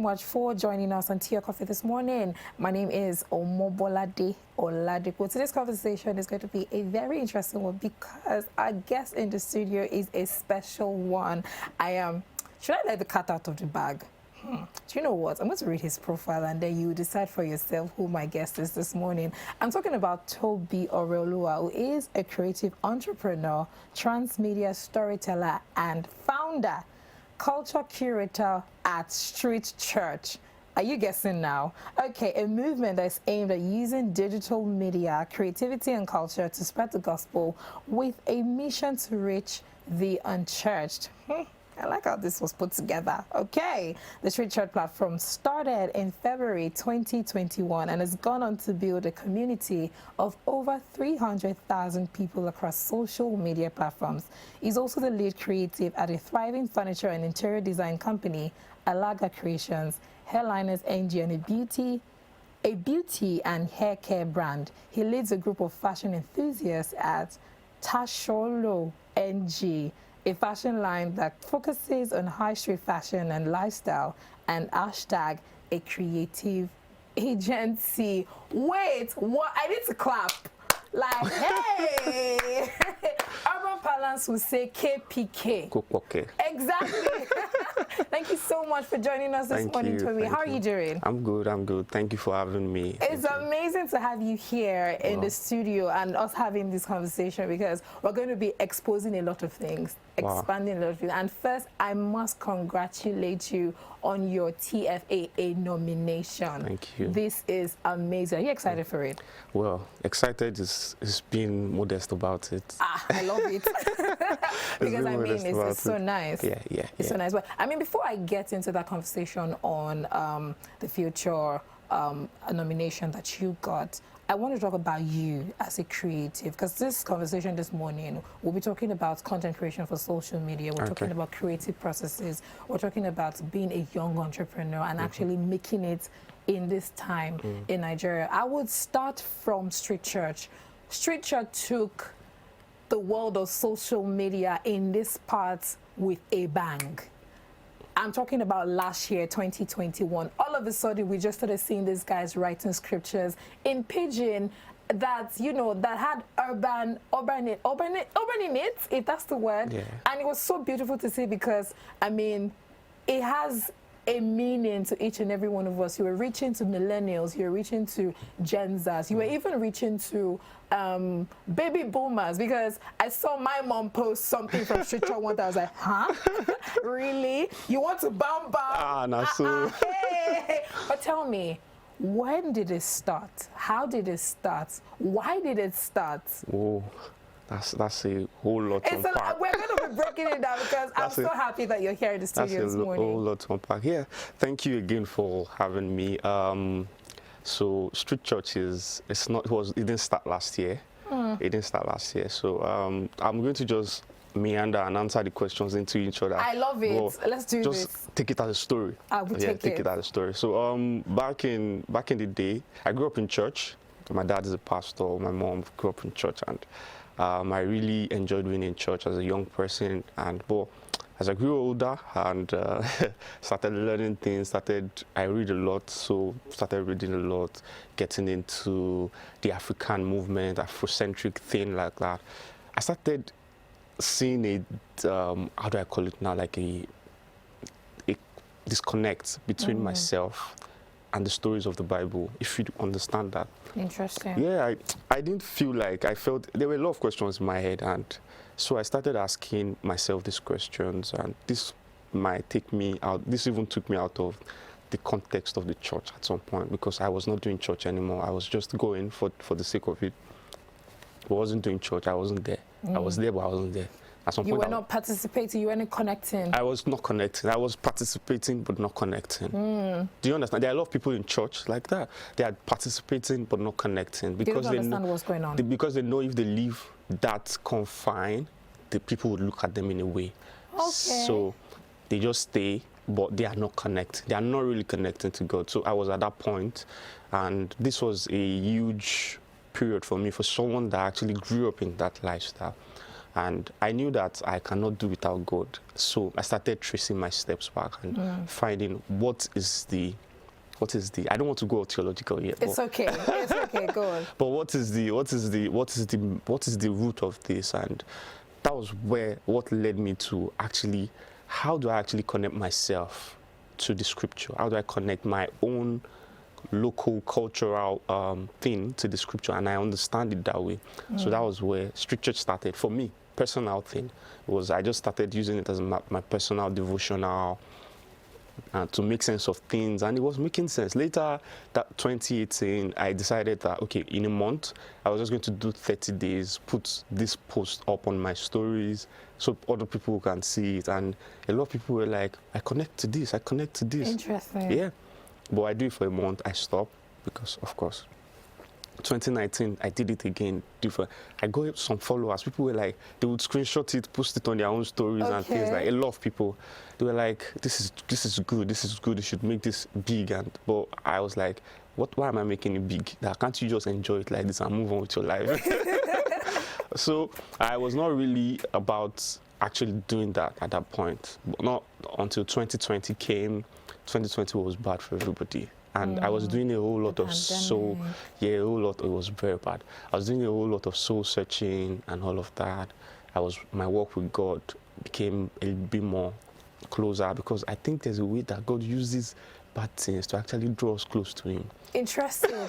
much for joining us on Tea or Coffee this morning. My name is Omobolade Oladipo. Today's conversation is going to be a very interesting one because our guest in the studio is a special one. Should I let the cat out of the bag? Do you know what? I'm going to read his profile and then you decide for yourself who my guest is this morning. I'm talking about Tobi Oreoluwa, who is a creative entrepreneur, transmedia storyteller, and founder, culture curator at Street Church. Are you guessing now? Okay, a movement that's aimed at using digital media, creativity, and culture to spread the gospel with a mission to reach the unchurched. I like how this was put together. Okay, the Street Church platform started in February 2021 and has gone on to build a community of over 300,000 people across social media platforms. He's also the lead creative at a thriving furniture and interior design company, Alaga Creations, Hairliners NG, and a beauty and hair care brand. He leads a group of fashion enthusiasts at Tasholo NG, a fashion line that focuses on high street fashion and lifestyle, and hashtag a creative agency. Wait, what? I need to clap. Like, hey! Urban parlance will say KPK. Okay. Exactly. Thank you so much for joining us this morning, Tobi. How are you doing? I'm good. Thank you for having me. It's amazing to have you here in the studio and us having this conversation because we're going to be exposing a lot of things, expanding a lot of things. And first, I must congratulate you on your TFAA nomination. Thank you. This is amazing. Are you excited for it? Well, excited is being modest about it. I love it. Because I mean, it's so nice. Yeah. It's so nice. But I mean, before I get into that conversation on the future nomination that you got, I want to talk about you as a creative, because this conversation this morning, we'll be talking about content creation for social media. We're talking about creative processes. We're talking about being a young entrepreneur and actually making it in this time in Nigeria. I would start from Street Church. Street Church took the world of social media in this part with a bang. I'm talking about last year, 2021. All of a sudden, we just started seeing these guys writing scriptures in Pidgin that, you know, that had urban in it, if that's the word. Yeah. And it was so beautiful to see because, I mean, it has a meaning to each and every one of us. You were reaching to millennials, you were reaching to Gen Zs, you were even reaching to baby boomers, because I saw my mom post something from Street Church one day. I was like, huh? Really? You want to bam? Hey. But tell me, when did it start? How did it start? Why did it start? Oh, that's a whole lot to unpack. We're going to be breaking it down because I'm so happy that you're here in the studio this morning. That's a whole lot to unpack. Yeah, thank you again for having me. So Street Church it didn't start last year. It didn't start last year. So I'm going to just meander and answer the questions into each other. I love it. Let's do this. Just take it as a story. I will take it as a story. So back in the day, I grew up in church. My dad is a pastor. My mom grew up in church, and I really enjoyed being in church as a young person. But as I grew older and started learning things, I read a lot, so started reading a lot, getting into the African movement, Afrocentric thing like that. I started seeing how do I call it now, like a disconnect between myself and the stories of the Bible, if you understand that. Interesting. Yeah, I didn't feel like, I felt there were a lot of questions in my head, and so I started asking myself these questions, and this might take me out, this even took me out of the context of the church at some point, because I was not doing church anymore. I was just going for the sake of it. I wasn't doing church, I wasn't there. I was there, but I wasn't there. At some point, you were not participating, you weren't connecting. I was not connecting. I was participating, but not connecting. Do you understand? There are a lot of people in church like that. They are participating, but not connecting. Because they don't understand what's going on. Because they know if they leave that confine, the people would look at them in a way. Okay. So they just stay, but they are not connected. They are not really connecting to God. So I was at that point, and this was a huge period for me, for someone that actually grew up in that lifestyle. And I knew that I cannot do without God. So I started tracing my steps back and finding what is the, I don't want to go theological yet. It's okay. It's okay. Go on. But what is the root of this? And that was what led me to actually, how do I actually connect myself to the scripture? How do I connect my own local cultural thing to the scripture? And I understand it that way. So that was where Street Church started for me. Personal thing was I just started using it as my personal devotional to make sense of things, and it was making sense. Later, that 2018, I decided that okay, in a month, I was just going to do 30 days, put this post up on my stories so other people can see it, and a lot of people were like, I connect to this, I connect to this. Interesting. Yeah, but I do it for a month, I stopped because, of course, 2019, I did it again, different. I got some followers. People were like, they would screenshot it, post it on their own stories and things like. A lot of people, they were like, this is good, this is good. You should make this big. And but I was like, why am I making it big? Can't you just enjoy it like this and move on with your life? So I was not really about actually doing that at that point. But not until 2020 came. 2020 was bad for everybody. And I was doing a whole lot of soul, a whole lot, it was very bad. I was doing a whole lot of soul searching and all of that. My work with God became a bit more closer because I think there's a way that God uses bad things to actually draw us close to Him. Interesting.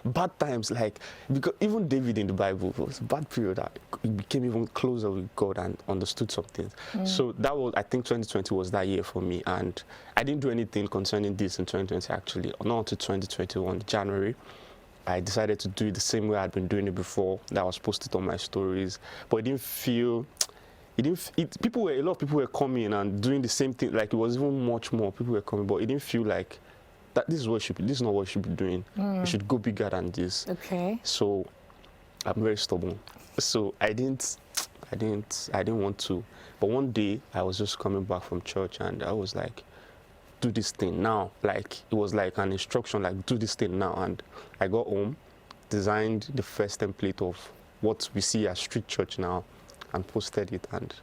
Bad times, like, because even David in the Bible was a bad period that he became even closer with God and understood some things. So that was, I think 2020 was that year for me, and I didn't do anything concerning this in 2020 actually. Not until 2021, January, I decided to do it the same way I'd been doing it before, that was posted on my stories, but it didn't feel, a lot of people were coming and doing the same thing, like it was even much more, people were coming, but it didn't feel like, that this is not what you should be doing. You should go bigger than this. Okay. So I'm very stubborn. So I didn't want to. But one day I was just coming back from church and I was like, do this thing now. Like it was like an instruction, like do this thing now. And I got home, designed the first template of what we see as Street Church now, and posted it. And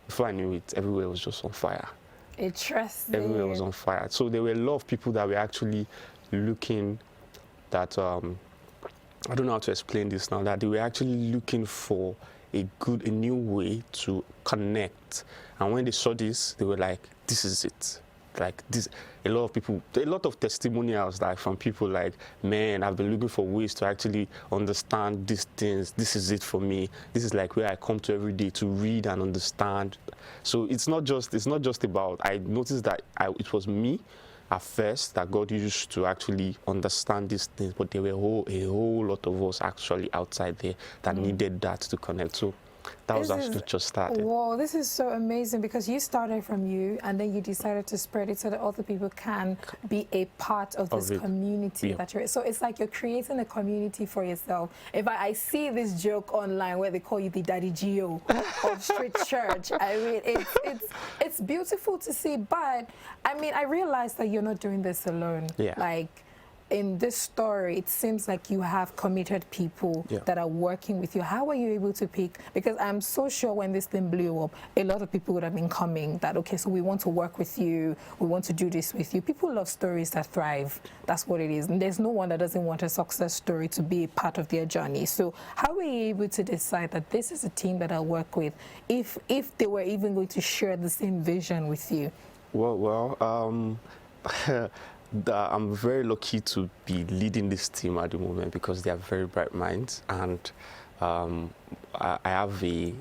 before I knew it, everywhere was just on fire. Interesting. Everywhere was on fire. So there were a lot of people that were actually looking that, I don't know how to explain this now, that they were actually looking for a new way to connect. And when they saw this, they were like, this is it. Like this, a lot of testimonials like from people like, man, I've been looking for ways to actually understand these things. This is it for me. This is like where I come to every day to read and understand. So it's not just about, I noticed that it was me at first that God used to actually understand these things, but there were a whole lot of us actually outside there that needed that to connect. So that was how it just started. Wow, this is so amazing because you started from you and then you decided to spread it so that other people can be a part of this community that you're in. So it's like you're creating a community for yourself. If I see this joke online where they call you the Daddy Gio of Street Church, I mean, it's beautiful to see, but I mean, I realized that you're not doing this alone. Yeah. Like, in this story, it seems like you have committed people that are working with you. How are you able to pick? Because I'm so sure when this thing blew up, a lot of people would have been coming that, okay, so we want to work with you. We want to do this with you. People love stories that thrive. That's what it is. And there's no one that doesn't want a success story to be a part of their journey. So how are you able to decide that this is a team that I'll work with if they were even going to share the same vision with you? Well, I'm very lucky to be leading this team at the moment because they are very bright minds, and I have a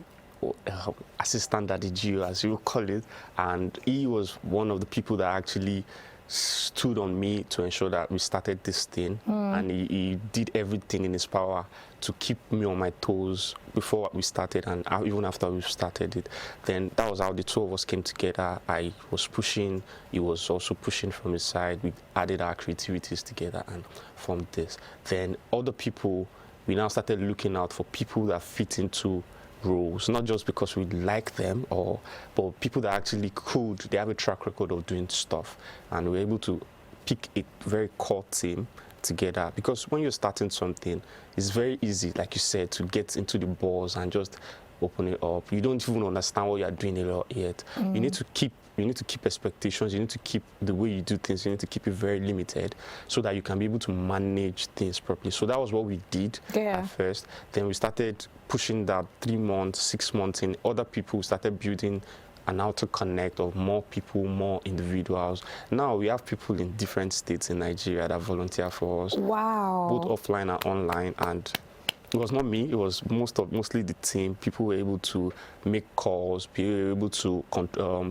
assistant Daddy Gio, as you call it, and he was one of the people that actually stood on me to ensure that we started this thing, and he did everything in his power to keep me on my toes before we started and even after we started it. Then that was how the two of us came together. I was pushing, he was also pushing from his side. We added our creativities together and formed this. Then other people, we now started looking out for people that fit into roles, not just because we like them, but people that actually they have a track record of doing stuff, and we're able to pick a very core team together. Because when you're starting something, it's very easy, like you said, to get into the balls and just open it up. You don't even understand what you're doing a lot yet. You need to keep expectations. You need to keep the way you do things. You need to keep it very limited so that you can be able to manage things properly. So that was what we did at first. Then we started pushing that 3 months, 6 months in. Other people started building an outer connect of more people, more individuals. Now we have people in different states in Nigeria that volunteer for us. Wow. Both offline and online. And it was not me, it was mostly the team. People were able to make calls, be able to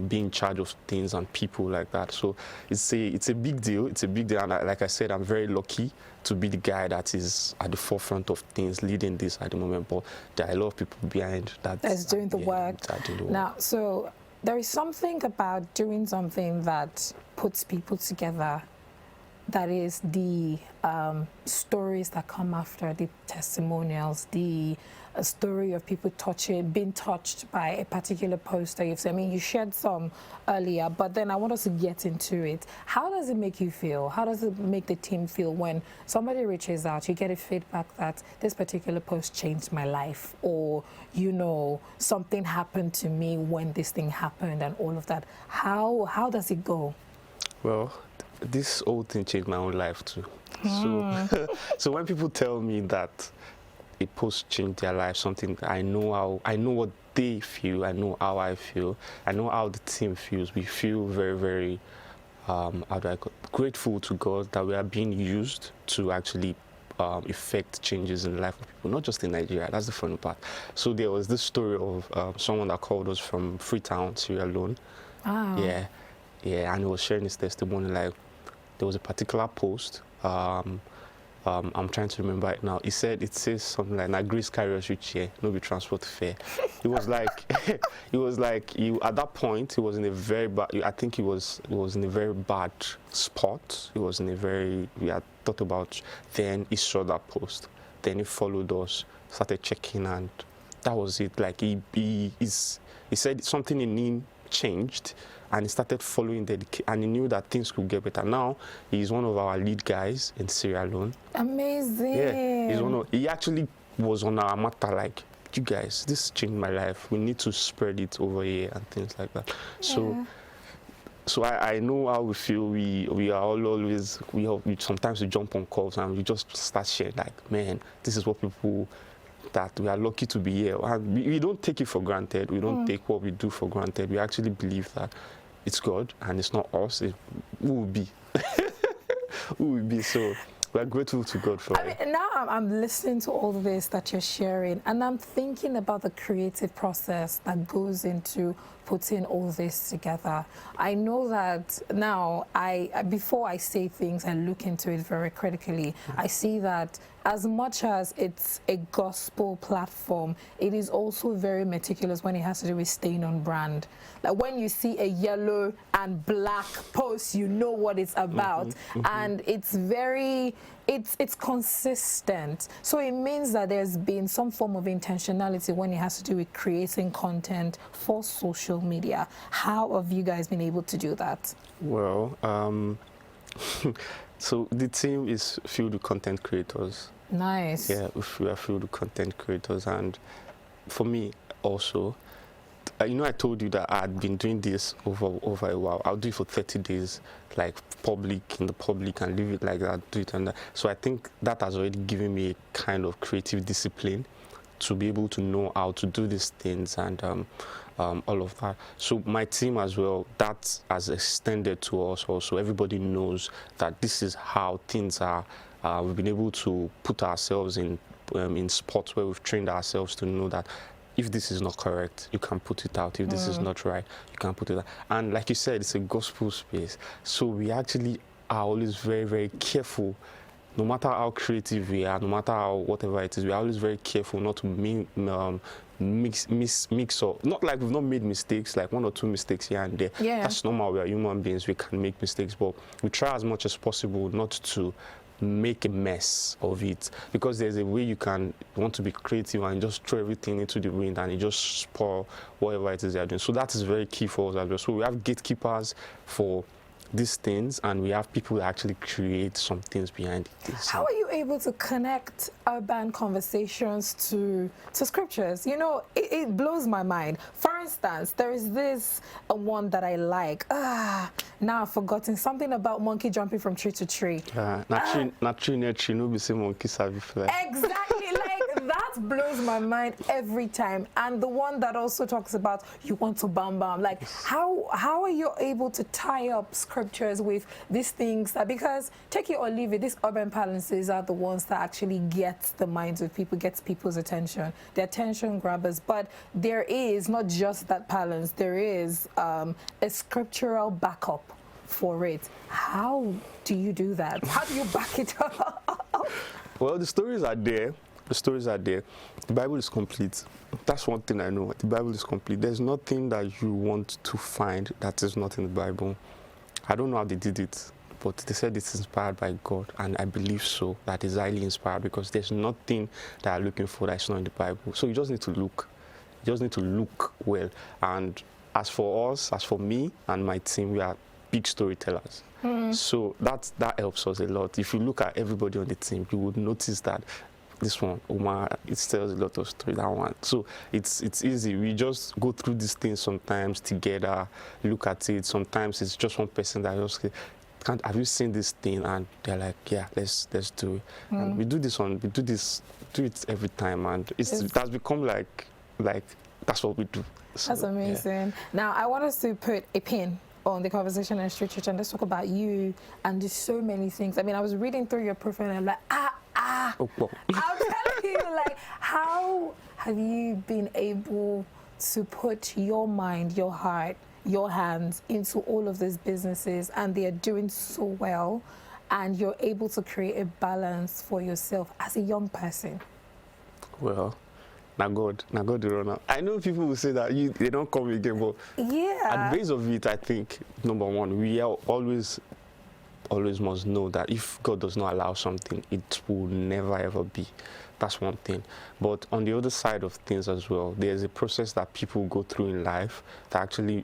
be in charge of things and people like that. So it's a big deal. It's a big deal. And like I said, I'm very lucky to be the guy that is at the forefront of things, leading this at the moment. But there are a lot of people behind that's doing the work. Now, so there is something about doing something that puts people together. That is the stories that come after, the testimonials, the story of people being touched by a particular post that you've seen. I mean, you shared some earlier, but then I want us to get into it. How does it make you feel? How does it make the team feel when somebody reaches out, you get a feedback that this particular post changed my life, or, you know, something happened to me when this thing happened and all of that? How does it go? Well, this whole thing changed my own life too. So when people tell me that a post changed their life, something I know what they feel, I know how I feel, I know how the team feels. We feel very, very grateful to God that we are being used to actually effect changes in the life of people, not just in Nigeria. That's the funny part. So there was this story of someone that called us from Freetown, Sierra Leone. Yeah, and he was sharing his testimony. Like, there was a particular post. I'm trying to remember it now. It says something like, "Na grace carry us reach here, no be transport fare." It was like, at that point, he was in a very bad. I think he was in a very bad spot. He was in a very. We had thought about. Then he saw that post. Then he followed us, started checking, and that was it. Like he said something in him changed, and he started following and he knew that things could get better. Now he's one of our lead guys in Sierra Leone. Amazing. Yeah, he actually was on our matter, like, you guys, this changed my life. We need to spread it over here and things like that. Yeah. So I know how we feel. We are always sometimes we jump on calls and we just start sharing, like, man, this is what people, that we are lucky to be here. And we don't take it for granted. We don't take what we do for granted. We actually believe that it's God and it's not us. Who will be? Who will be? So we're grateful to God for it. Now I'm listening to all this that you're sharing, and I'm thinking about the creative process that goes into putting all this together. I know that now, before I say things, I look into it very critically. I see that as much as it's a gospel platform, it is also very meticulous when it has to do with staying on brand. Like, when you see a yellow and black post, you know what it's about, and it's very, it's consistent. So it means that there's been some form of intentionality when it has to do with creating content for social media. How have you guys been able to do that? Well, so the team is filled with content creators. Nice. Yeah, we are filled with content creators, and for me also, you know, I told you that I had been doing this over a while. I'll do it for 30 days, like in the public, and leave it like that, do it and that. So I think that has already given me a kind of creative discipline to be able to know how to do these things and all of that. So my team as well, that has extended to us also. Everybody knows that this is how things are. We've been able to put ourselves in spots where we've trained ourselves to know that if this is not correct, you can put it out. If this is not right, you can put it out. And like you said, it's a gospel space. So we actually are always very, very careful. No matter how creative we are, no matter how whatever it is, we are always very careful not to mix up. Not like we've not made mistakes, like 1 or 2 mistakes here and there. Yeah. That's normal. We are human beings. We can make mistakes, but we try as much as possible not to make a mess of it, because there's a way you want to be creative and just throw everything into the wind and it just spoil whatever it is you're doing. So that is very key for us as well. So we have gatekeepers for these things, and we have people that actually create some things behind it. How are you able to connect urban conversations to scriptures? You know, it blows my mind. For instance, there is this one that I like. Now I've forgotten something about monkey jumping from tree to tree. Not tree near tree, no be say monkey sabi fly. Exactly, like that blows my mind every time. And the one that also talks about you want to bam bam. Like how are you able to tie up scriptures with these things that, because take it or leave it, these urban palaces are the ones that actually get the minds of people, gets people's attention. They're attention grabbers. But there is not just that palace, there is a scriptural backup for it. How do you do that? How do you back it up? Well, the stories are there. The stories are there. The Bible is complete. That's one thing I know. The Bible is complete. There's nothing that you want to find that is not in the Bible. I don't know how they did it, but they said it's inspired by God, and I believe so, that is highly inspired, because there's nothing that I'm looking for that's not in the Bible. So you just need to look. You just need to look well. And as for us, as for me and my team, we are big storytellers. So that helps us a lot. If you look at everybody on the team, you would notice that this one, Omar, it tells a lot of story, that one. So it's easy. We just go through these things sometimes together, look at it. Sometimes it's just one person that just, have you seen this thing? And they're like, yeah, let's do it. And we do it every time, and it has become like that's what we do. So, that's amazing. Yeah. Now I want us to put a pin on the conversation in Street Church, and let's talk about you and there's so many things. I mean, I was reading through your profile and I'm like, I'm telling you, like, how have you been able to put your mind, your heart, your hands into all of these businesses, and they are doing so well, and you're able to create a balance for yourself as a young person? Well, now God the runner. I know people will say that they don't come again, but yeah, at the base of it, I think, number one, we are always must know that if God does not allow something, it will never ever be. That's one thing. But on the other side of things as well, there's a process that people go through in life that actually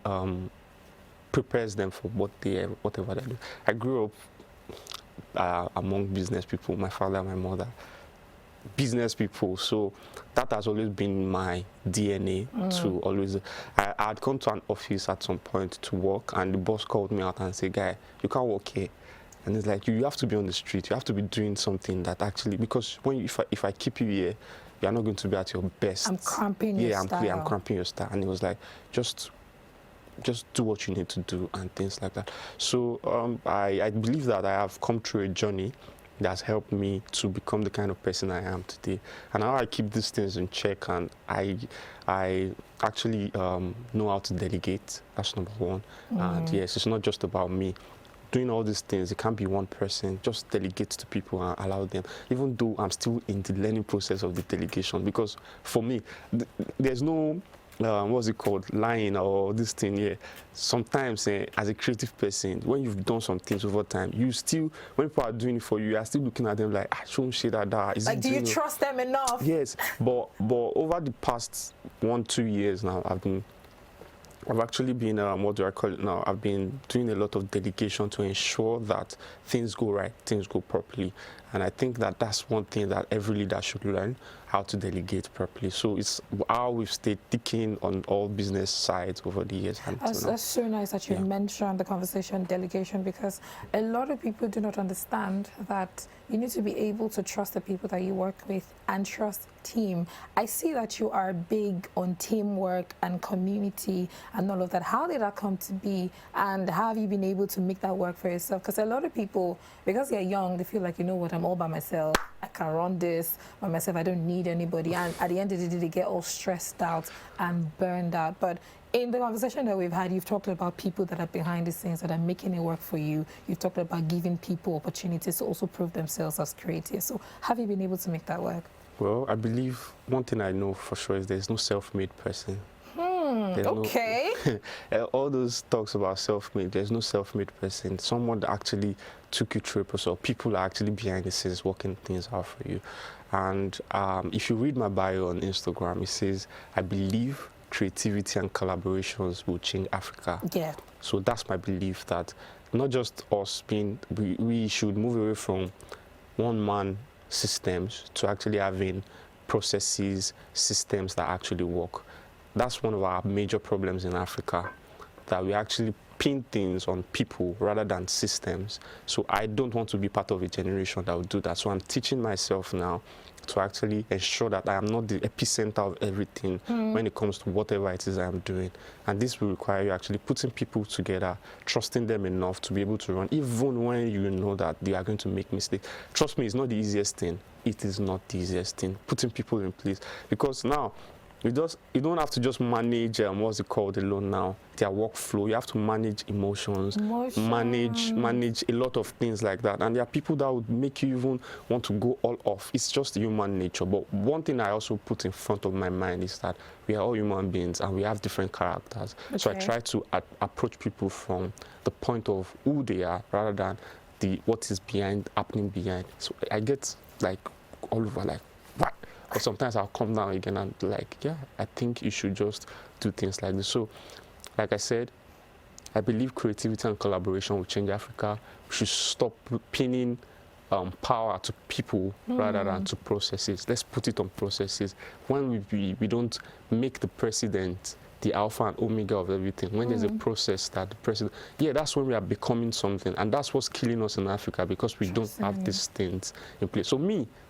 prepares them for whatever they do. I grew up among business people, my father, my mother, business people, so that has always been my DNA to always. I had come to an office at some point to work, and the boss called me out and said, "Guy, you can't work here." And it's like, you have to be on the street. You have to be doing something that actually, because if I keep you here, you're not going to be at your best. I'm cramping your style. Yeah, I'm cramping your style. And it was like, just do what you need to do and things like that. So I believe that I have come through a journey that's helped me to become the kind of person I am today. And now I keep these things in check, and I actually know how to delegate. That's number one. And yes, it's not just about me doing all these things. It can't be one person. Just delegate to people and allow them, even though I'm still in the learning process of the delegation, because for me, there's no what's it called, lying or this thing here. Sometimes as a creative person, when you've done some things over time, you still, when people are doing it for you, you are still looking at them like, I shouldn't say that. Is like, do you trust them enough? Yes, but over the past 1-2 years now, I've actually been, what do I call it now? I've been doing a lot of delegation to ensure that things go right, things go properly. And I think that that's one thing that every leader should learn, how to delegate properly. So it's how we've stayed ticking on all business sides over the years. That's so nice that you mentioned the conversation delegation, because a lot of people do not understand that you need to be able to trust the people that you work with and trust team. I see that you are big on teamwork and community and all of that. How did that come to be, and how have you been able to make that work for yourself? Because a lot of people, because they're young, they feel like, you know what, I'm all by myself. I can run this by myself. I don't need anybody. And at the end of the day, they get all stressed out and burned out. But in the conversation that we've had, you've talked about people that are behind the scenes that are making it work for you. You've talked about giving people opportunities to also prove themselves as creators. So have you been able to make that work? Well, I believe one thing I know for sure is there's no self-made person. Okay. All those talks about self-made, there's no self-made person. Someone that actually took you through a process, or people are actually behind the scenes working things out for you. And if you read my bio on Instagram, it says, I believe creativity and collaborations will change Africa. Yeah. So that's my belief, that not just us being, we should move away from one-man systems to actually having processes, systems that actually work. That's one of our major problems in Africa, that we actually pin things on people rather than systems. So I don't want to be part of a generation that will do that. So I'm teaching myself now to actually ensure that I am not the epicenter of everything when it comes to whatever it is I'm doing. And this will require you actually putting people together, trusting them enough to be able to run, even when you know that they are going to make mistakes. Trust me, it's not the easiest thing. It is not the easiest thing, putting people in place. Because now, you don't have to just manage what's it called alone now, their workflow. You have to manage emotions. manage a lot of things like that. And there are people that would make you even want to go all off. It's just human nature. But one thing I also put in front of my mind is that we are all human beings and we have different characters. Okay. So I try to approach people from the point of who they are rather than what is happening behind. So I get like all over like, what? But sometimes I'll come down again and be like, yeah, I think you should just do things like this. So, like I said, I believe creativity and collaboration will change Africa. We should stop pinning power to people rather than to processes. Let's put it on processes. When we don't make the president the alpha and omega of everything, when there's a process that the president, that's when we are becoming something. And that's what's killing us in Africa, because we don't have these things in place. So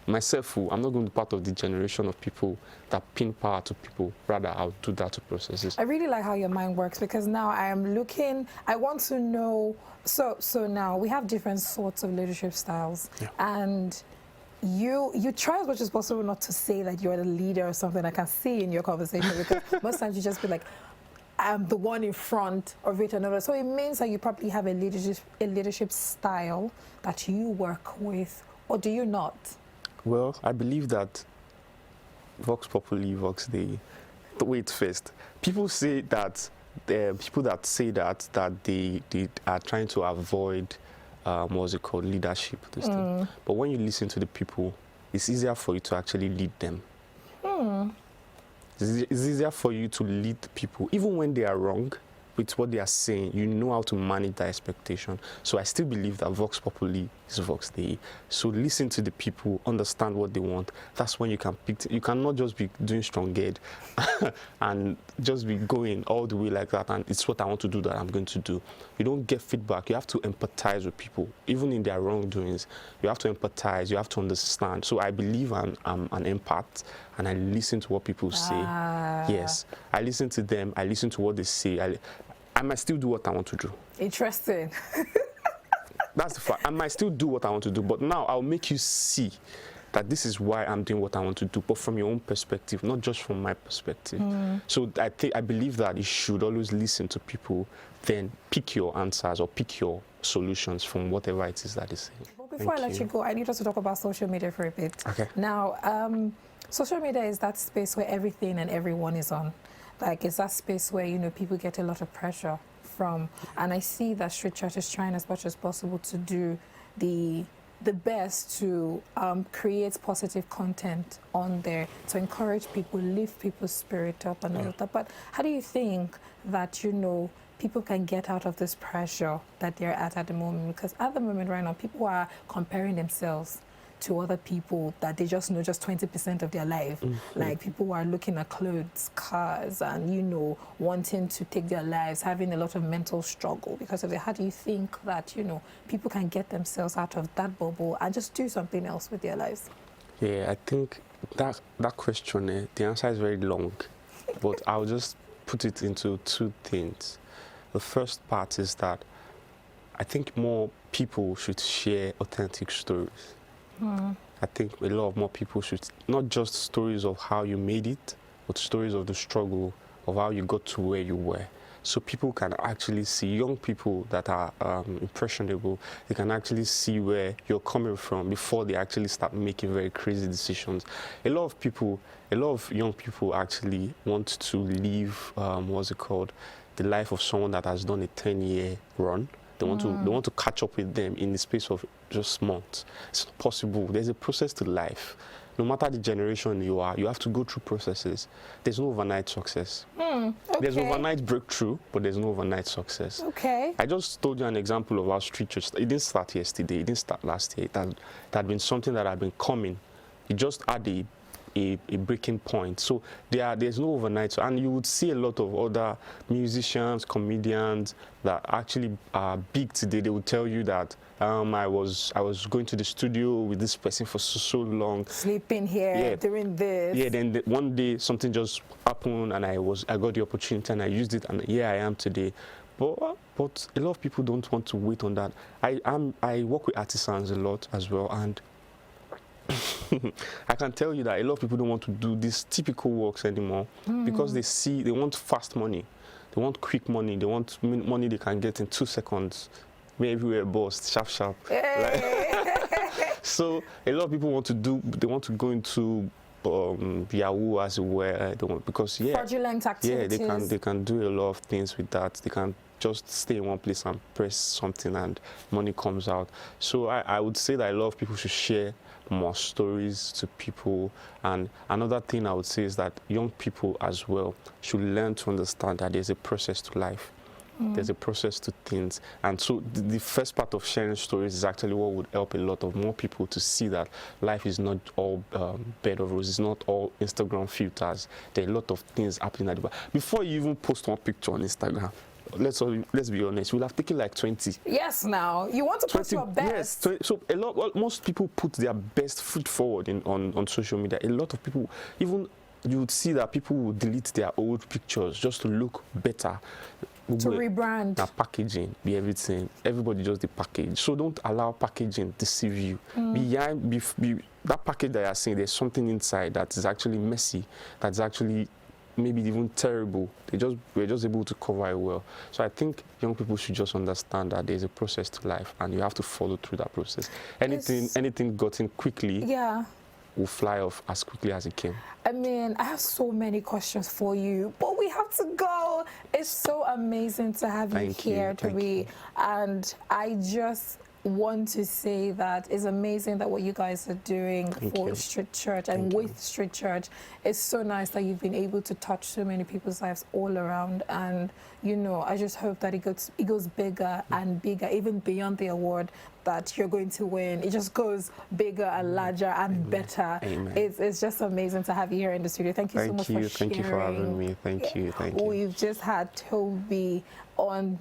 myself, I'm not going to be part of the generation of people that pin power to people. Rather, I'll do that to processes. I really like how your mind works, because now I want to know, so now we have different sorts of leadership styles. Yeah. And you try as much as possible not to say that you're the leader or something. I can see in your conversation, because most times you just be like, I'm the one in front of it and all that. So it means that you probably have a leadership style that you work with, or do you not? Well, I believe that Vox Populi, Vox Dei. Wait first. People say that people that say that they are trying to avoid what's it called, leadership, this thing. But when you listen to the people, it's easier for you to actually lead them. It's easier for you to lead people, even when they are wrong with what they are saying. You know how to manage that expectation. So I still believe that Vox Populi is Vox Dei. So listen to the people, understand what they want. That's when you can pick. You cannot just be doing strong head and just be going all the way like that. And it's what I want to do that I'm going to do. You don't get feedback. You have to empathize with people, even in their wrongdoings. You have to empathize. You have to understand. So I believe I'm an empath, and I listen to what people say. Yes, I listen to them. I listen to what they say. I might still do what I want to do. Interesting. That's the fact. I might still do what I want to do, but now I'll make you see that this is why I'm doing what I want to do, but from your own perspective, not just from my perspective. So I believe that you should always listen to people, then pick your answers or pick your solutions from whatever it is that is saying. But before I let you go, I need us to talk about social media for a bit. Okay. Now, social media is that space where everything and everyone is on. Like, it's that space where, people get a lot of pressure from. And I see that Street Church is trying as much as possible to do the best to create positive content on there, to encourage people, lift people's spirit up and all of that. But how do you think that, people can get out of this pressure that they're at the moment? Because at the moment right now, people are comparing themselves to other people that they just know just 20% of their life. Like, people are looking at clothes, cars, and, wanting to take their lives, having a lot of mental struggle because of it. How do you think that, people can get themselves out of that bubble and just do something else with their lives? Yeah, I think that question, the answer is very long, but I'll just put it into two things. The first part is that I think more people should share authentic stories. I think a lot of more people should, not just stories of how you made it, but stories of the struggle of how you got to where you were. So people can actually see, young people that are impressionable, they can actually see where you're coming from before they actually start making very crazy decisions. A lot of young people actually want to live, the life of someone that has done a 10-year run. They want to catch up with them in the space of just months. It's not possible. There's a process to life. no matter the generation you are, you have to go through processes. There's no overnight success. Okay. There's overnight breakthrough, but there's no overnight success. Okay. I just told you an example of our street church. It didn't start yesterday. It didn't start last year. It had been something that had been coming. It just had a breaking point. So there's no overnight. So, and you would see a lot of other musicians, comedians that actually are big today. They would tell you that I was going to the studio with this person for so long, sleeping here, doing this. Yeah. Then one day something just happened, and I got the opportunity, and I used it, and here I am today. But a lot of people don't want to wait on that. I work with artisans a lot as well, and I can tell you that a lot of people don't want to do these typical works anymore because they want fast money. They want quick money. They want money they can get in 2 seconds. May everywhere burst, sharp. Hey. So a lot of people want to go into Yahoo as well, because fraudulent activities. Yeah, they can do a lot of things with that. They can just stay in one place and press something and money comes out. So I would say that a lot of people should share more stories to people. And another thing I would say is that young people as well should learn to understand that there's a process to life. There's a process to things. And so the first part of sharing stories is actually what would help a lot of more people to see that life is not all bed of roses, it's not all Instagram filters. There are a lot of things happening at the back. Before you even post one picture on Instagram, let's be honest, we'll have taken like 20. Yes, now you want to put your best. Yes, so most people put their best foot forward on social media. A lot of people, even you would see that people will delete their old pictures just to look better. To rebrand. Now packaging, be everything. Everybody just the package. So don't allow packaging deceive you. Behind that package that you're seeing, there's something inside that is actually messy, that's actually maybe even terrible. We're just able to cover it well. So I think young people should just understand that there's a process to life, and you have to follow through that process. Anything gotten quickly will fly off as quickly as it came. I mean, I have so many questions for you, but we have to go. It's so amazing to have you here, Toby. And I just want to say that it's amazing that what you guys are doing for Street Church and with Street Church. It's so nice that you've been able to touch so many people's lives all around. And, you know, I just hope that it goes bigger and bigger, even beyond the award that you're going to win. It just goes bigger and larger and better. It's just amazing to have you here in the studio. Thank you so much for sharing. Thank you for having me. Thank you. We've just had Toby on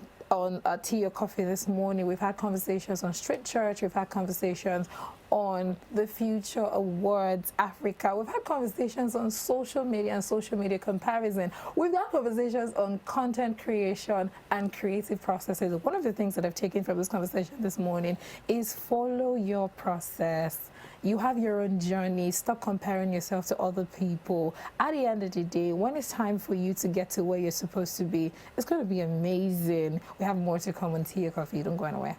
Tea or Coffee this morning. We've had conversations on Street Church. We've had conversations on the Future Awards Africa. We've had conversations on social media and social media comparison. We've had conversations on content creation and creative processes. One of the things that I've taken from this conversation this morning is follow your process. You have your own journey. Stop comparing yourself to other people. At the end of the day, when it's time for you to get to where you're supposed to be, it's going to be amazing. We have more to come on Tea or Coffee. Don't go anywhere.